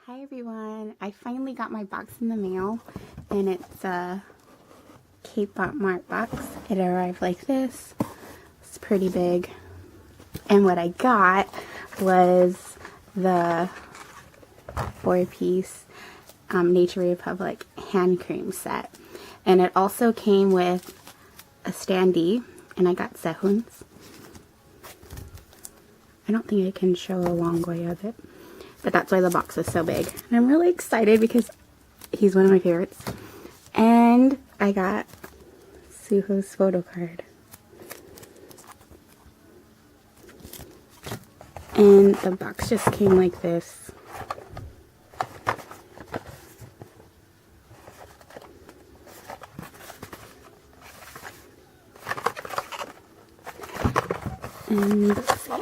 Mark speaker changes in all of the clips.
Speaker 1: Hi everyone, I finally got my box in the mail, and it's a K-pop Mart box. It arrived like this. It's pretty big. And what I got was the 4-piece Nature Republic hand cream set. And it also came with a Standee, and I got Sehun's. I don't think I can show a long way of it, but that's why the box is so big. And I'm really excited because he's one of my favorites. And I got Suho's Photocard. And the box just came like this. And let's see.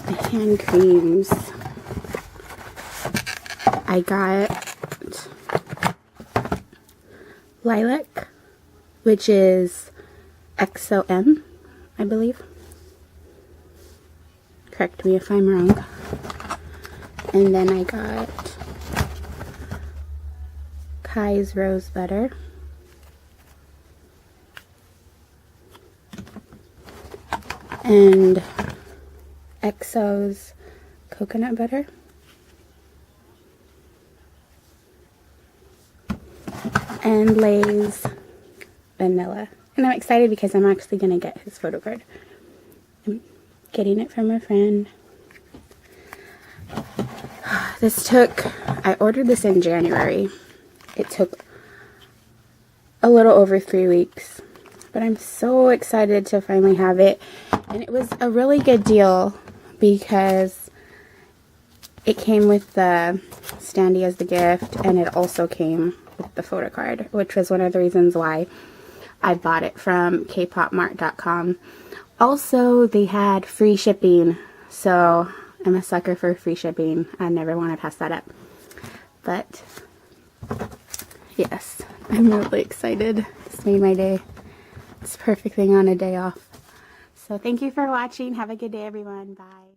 Speaker 1: The hand creams. I got Lilac, which is EXO-M, I believe. Correct me if I'm wrong. And then I got Kai's Rose Butter. And EXO's Coconut Butter. And Lay's Vanilla. And I'm excited because I'm actually going to get his Photocard. I'm getting it from a friend. I ordered this in January. It took a little over 3 weeks. But I'm so excited to finally have it. And it was a really good deal because it came with the Standee as the gift, and it also came with the Photocard, which was one of the reasons why I bought it from kpopmart.com. Also, they had free shipping, so I'm a sucker for free shipping. I never want to pass that up. But yes, I'm really excited. This made my day. It's a perfect thing on a day off. So thank you for watching. Have a good day, everyone. Bye.